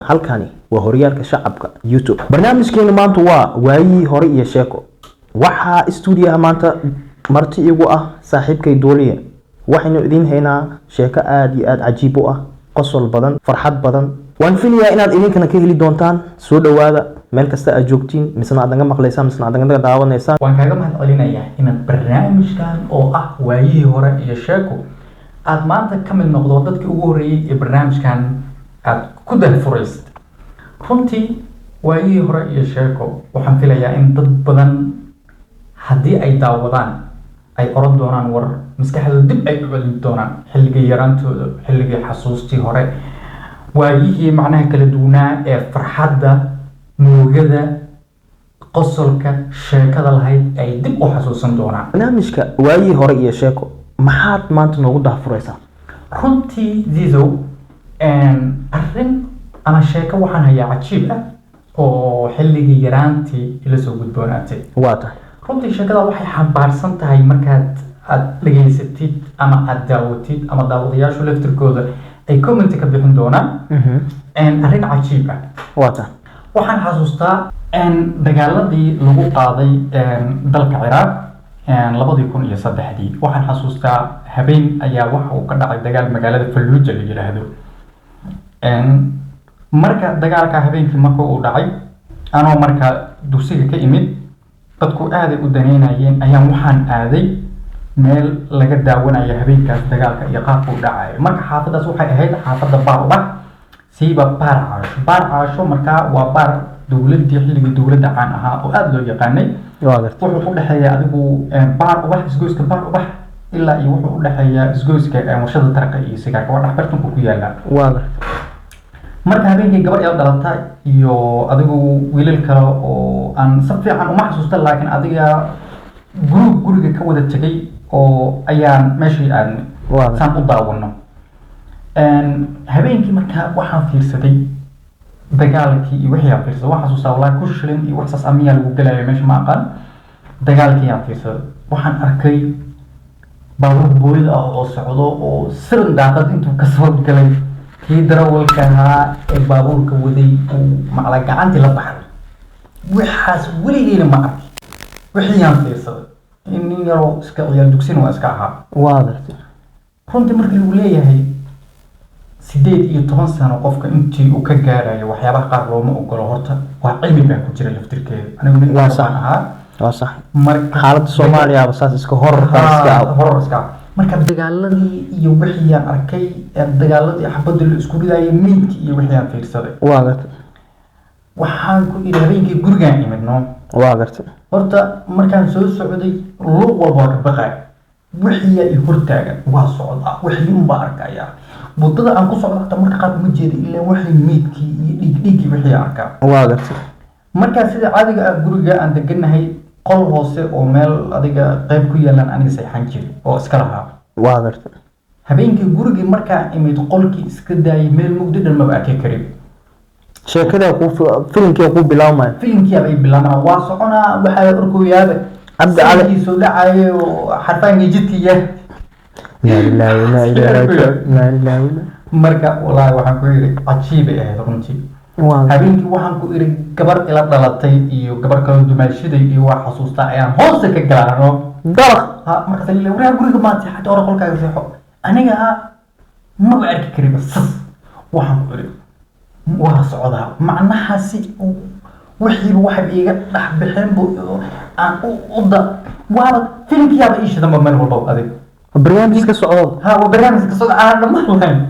halkani waa horyaalka shacabka YouTube. barnaamijkeena maanta waa waayii hore iyo sheeko. waxaa stuudiyaha maanta marti igu ah saaxiibkay Duuliye. waxaynu idin haynaa sheeko aad iyo aad cajiib u ah, qosol badan, farxad badan. waan filayaa inaad idinkana ka heli doontaan. soo dhawaada meel kasta aad joogtiin, misna aad naga maqlaysaan, misna aad naga daawanaysaan. waan kaaga mahadcelinayaa inaad barnaamijkan oo ah waayihii hore iyo sheeko aad maanta ka mid noqdo dadkii ugu horeeyay ee barnaamijkan aad ku daahfuraysid. runtii waayihii hore iyo sheeko waxaan filayaa in dad badan haddii ay daawadaan ay oran doonaan war maskaxdooda dib ay u celin doonaan xilligii yaraantooda, xilligii xasuustii hore, waayihii macnaha kala duwanaa ee farxadda, muugada, qosolka, sheekada lahayd ay dib u xasuusan doonaan. barnaamijka waayihii hore iyo sheeko maxaad maanta noogu daahfuraysaa? runtii ziidow arrin ama sheeko waxaan hayaa cajiib ah oo xilligii yaraantii ila soo gudboonaatay. waa tahay runtii sheekada waxay xambaarsan tahay markaad aad dhageysatid ama aad daawatid ama daawadayaashu laftirkooda ay comment ka bixin doonaan arrin cajiib ah. waa tahay waxaan xasuustaa dagaaladii lagu qaaday dalka Ciraaq 2003. waxaan xasuustaa habeen ayaa waxa uu ka dhacay dagaal magaalada Fallujah la yiraahdo. marka dagaalka habeenkii markuu uu dhacay anoo marka dugsiga ka imid, dadku aad ay u daneynayeen ayaan waxaan aaday meel laga daawanayo habeenkaas dagaalka iyo qaabka uu dhacayo. marka xaafadaas waxay ahayd xaafadda Baarbax, siiba Baar Caasho. marka waa baar dowladii xilligii dowladda caan ahaa oo aad loo yaqaanay. wuxuu u dhaxeeyaa adigu Baar Ubax, isgoyska Baar Ubax ilaa iyo wuxuu u dhaxeeyaa isgoyska warshada tarqa iyo sigaarka, waa dhaxbartanku ku yaala. marka habeenkii gabadh ay dhalatay iyo adigu wiilal kale oo aan si fiican uma xasuusta, laakiin adiga guriga ka wada tagay oo ayaan meeshii aadnay saan u daawano. habeenkii marka waxaan fiirsaday dagaalkii iyo wixii aan fiirsaday. waxaan xasuustaa walaa ku shilin iyo waxsaas amiyaa lagu galayo meesha ma aqaan. dagaalkii aan fiirsaday waxaan arkay baabuur booyad ah oo socdo oo sirin daaqad intuu kasoo galay kii darawalka ahaa ee baabuurka waday uu macla gacantii la baxay. waxaas weligeena ma arki. wixii aan fiirsaday nin yaroo iska ciyaar dugsina waa iska ahaa. runtii markii lagu leeyahay 18 sano qofka intii uu ka gaarayo waxyaabaha qaar looma ogolo, horta waa cilmi baa ku jira laftirkeeda. anigu nin waan ahaa. waa sax. marka xaaladda Soomaaliya ba saas iska horror marka dagaaladii iyo wixii aan arkay dagaaladii xabadda la isku ridaayay meydkii iyo wixii aan fiirsaday. waxaan ku iri habeenkii gurigaan imidno. horta markaan soo socday luuq walba ka baqay. wixii ay hortaagan waa socdaa, wixii un baa arkaya. muddada aan ku socdo hata marka qaar ma jeedo ilaa wixii meydkii iyo dhiiggii wixii arkaa. markaa sida caadiga ah guriga aan deganahay qol hoose oo meel adiga qayb ku yeelan aniga seexan jiray oo iska lahaa. habeenkii gurigii markaan imid qolkii iska daayay meel mugdi dhan maba arkay karin. sheekada filimkii ku bilaabmay. filimkii ay bilaabmaan waa soconaa waxa orkoyaaba abda cali soo dhacay oo xarfaanka jidkiya. marka walahi waxaan ku yiri cajiib ay ahayd runtii. habeenkii waxaan ku iri gabar ila dhalatay iyo gabar kale dumaashiday iyo waa xasuustaa ayaan hoose ka galaano dalaq. markaas la waraa guriga maanta xataa ora qolkaaga seexo. aniga ma arki karin bas. waxaan ku iri waa socdaa macnahaasi wixii waxa iiga dhax bixin buu aan u waa filimkii aba iishada meel walba adig barnaamij ka socdo. waa barnaamij ka socdo aan dhammaan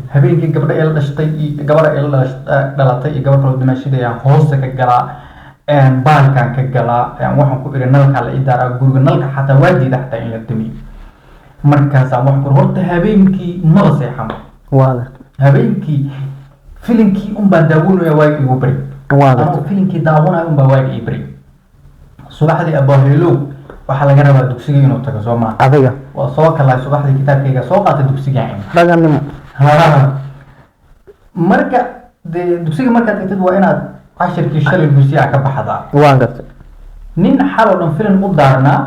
habeenkii gabadha ila dhashtay iyo gabadha ila dhalatay iyo gabar kale dumaashiday aan hoose ka galaa baalkaan ka galaa. waxaan ku iri nalka la idaaraa guriga, nalka xataa waa diida xataa in la damiyo. markaasaan waxaan ku horta habeenkii maba seexan. habeenkii filimkii unbaa daawanaya waaga igu bari. filimkii daawanaya unbaa waaga ii bari. subaxdii abaaheelow waxaa laga rabaa dugsiga inuu tago soo maa adiga waa soo kalaay subaxdii kitaabkayga soo qaatay dugsiga raganimo. marka dugsiga markaad tagtid waa inaad cashirkii shalay buusiyaa ka baxdaa. nin xal oo dhan filim u daarnaa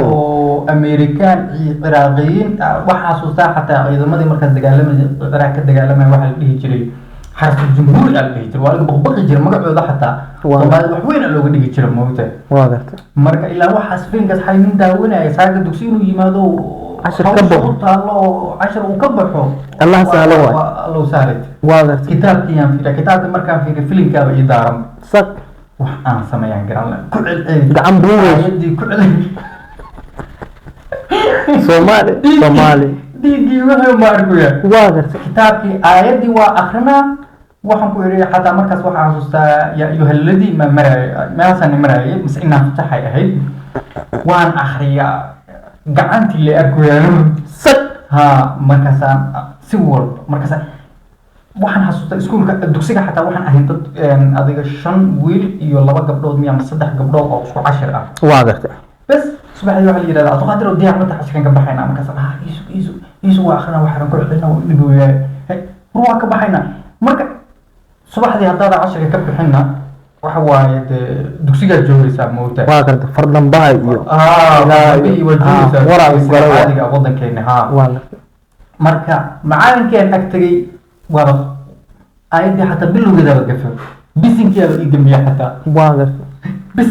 oo Amerikaan Iraaqiyiin waxaa xasuustaa xataa ciidamadii marka dagaalamay Ciraaq ka dagaalamay waxa la dhihi jiray حرس الجمهور قال لي جرى ولا بقبق جرى مقعد حتى وما وحوين لو قد جرى موته واقرت marka ilaa waxaas fiinkas xay nin daawanaya saaga dugsi inuu yimaado عشر كبه الله 10 وكبحه الله سهل الله سهلت واقرت كتاب كيان في كتاب markaan في فيلم كaba idaaram صد wax aan sameeyaan garan la ku gacan buuray yadi ku Soomaali digi waxa ma arkuya واقرت kitaabkii aayadii waa akhrina waxaan ku yiri xataa markaas waxa xasuustaa ya ayuhalladii ma maray maasan maray mis inaan fatahay ahayd waan akhriya gacantii la arkuya sad ha markaasaan si walba markaasaan waxaan xasuustaa iskuulka dugsiga xataa waxaan ahayn dad adiga 5 wiil iyo 2 gabdhood miya 3 gabdhood oo isku cashir ah واقرت بس subaxdii waxa la yiraahdaa aad qadaro diyaar ma tahay xashkan ka baxayna markaas isu waa akhrina waxaan ku xidhnaa inuu yahay ruuxa ka baxayna marka subaxdii haddaad cashirka ka bixinna waxa waaye dugsiga joogaysaa moota واقرت فرdan bahay iyo waraadiga wadankeena ha marka macalinkeen ag tagay wada ayadii xataa bilowgeeda gafay bisinkiiba ii gamiya xataa واقرت bis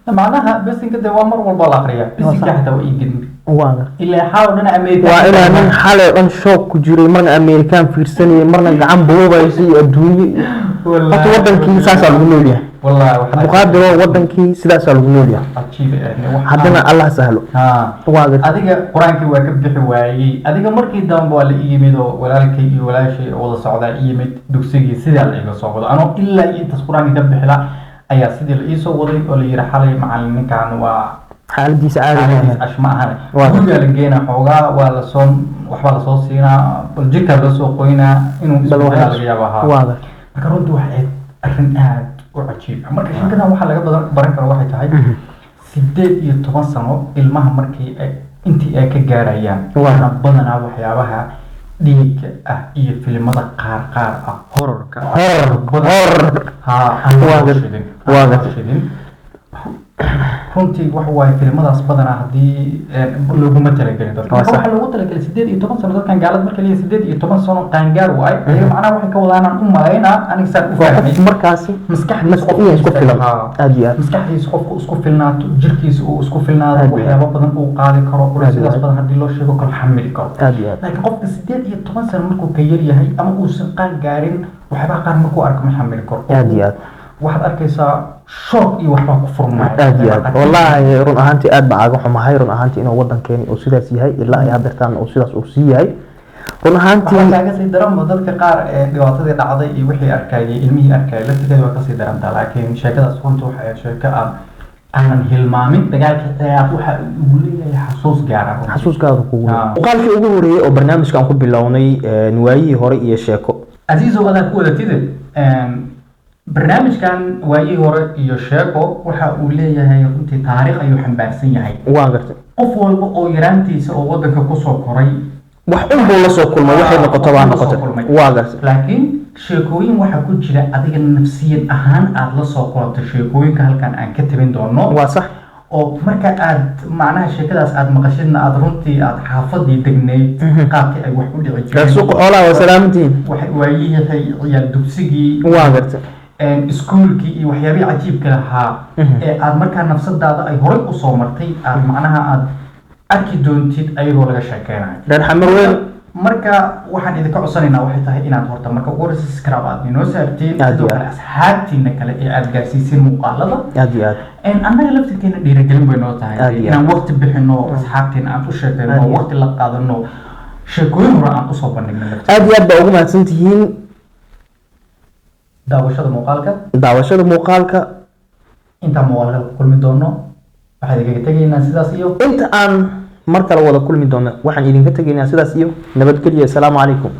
معناها بس كده هو مر والله الاخريه بس كحته ويجن واقرت الا حاولنا امريكا وإلى من حالة أن شوك كجري مرنا أمريكان في السنة مرنا قعم بوبا يسي الدنيا حتى وطن كي ساسا الغنوليا والله مقادر وطن كي ساسا الغنوليا عجيب يعني حدنا الله سهله ها واقرت adiga quraanki waa ka bixi waayay adiga markii dambe waa la yimid oo walaalkay iyo walaashay wada socda yimid dugsigii sidii la iga soo wado anoo ilaa intaas quraanki ka bixila ayaa sidii la ii soo waday oo la yiri xalay macalinkan waa xaaladiisa caadi ah ashma ahan guriga la geena xoogaa waa la soo waxba la soo siinaa jirka la soo qoynaa inuu isbedel laga yaabo واقرت marka runtii waxay arrin aad u cajiib ah marka shirkadan waxa laga baran karo waxay tahay 18 sano ilmaha markii ay intii ay ka gaarayaan waxana badanaa waxyaabaha dhiigga ah iyo filimada qaar ah hororka ha واقرت runtii wax waay filimadaas badanaa hadii laguma talagelin dadka waxa lagu talagalay 18 sano dadkan gaalad markay leeyihiin 18 sano qaangaar waay ayaga macnaha waxay ka wadaan u maleynaa aniga saan u fahmay markaasi maskaxdiisa isku filan aad iyo aad maskaxdiisa qofku isku filnaato jirkiisa uu isku filnaado waxyaabo badan uu qaadi karo sidaas badan hadii loo sheego kala xamili karo aad iyo aad laakiin qofka 18 sano markuu ka yar yahay ama uusan qaangaarin waxba qaar markuu arko ma xamili karo aad iyo aad waxaad arkaysaa shock iyo waxba ku furmay aad iyo aad wallahi run ahaantii aad baa aga xumahay run ahaantii inuu wadankeeni uu sidaas yahay ilaa ay hadartaan uu sidaas uu sii yahay run ahaantii waxaa ka sii daran dadka qaar ee dhibaatadii dhacday iyo wixii arkayay ilmihii arkayay laftigeeda waa ka sii darantaa laakiin sheekadaas runtii waxay sheeko aanan hilmaamin dagaalka ciyaar waxa uu leeyahay xasuus gaar ah xasuuskaada kugu muuqaalkii ugu horeeyay oo barnaamijkan ku bilownay waayihii hore iyo sheeko aziizo adaa ku wadatide barnaamijkan waayihii hore iyo sheeko waxa uu leeyahay runtii taariikh ayuu xambaarsan yahay واقرت qof walba oo yaraantiisa oo wadanka ku soo koray wax un buu la soo kulmay waxay noqoto baa noqotay واقرت laakiin sheekooyin waxa ku jira adiga nafsiyan ahaan aad la soo kulantay sheekooyinka halkan aan ka tabin doono waa sax oo marka aad macnaha sheekadaas aad maqashidna aad runtii aad xaafadii degnayd qaabkii ay wax u dhici jireen suuq xoolaha waa salaamantiin waxay waayihii ciyaal dugsigii واقرت iskuulkii iyo waxyaabihii cajiibka lahaa ee aad markaa nafsadaada ay horey u soo martay aad macnaha aad arki doontid ayagoo laga sheekeynayo dhan xamar weyn marka waxaan idinka codsanaynaa waxay tahay inaad horta marka ugu horeysa subscribe aad inoo saartiin sidoo kale asxaabtiina kale ee aad gaarsiiseen muuqaalada aad iyo aad annaga laftirkeena dhiirigelin bay noo tahay inaan waqti bixino asxaabtiina aan u sheekeyno waqti la qaadano sheekooyin hore aan usoo bandhigno aad iyo aad baa ugu mahadsantihiin daawashada muuqaalka inta muuqaalka ku kulmi doono waxaan idinkaga tegaynaa sidaas iyo inta aan mar kale wada kulmi doono waxaan idinka tegaynaa sidaas iyo nabadgelyo assalaamu calaykum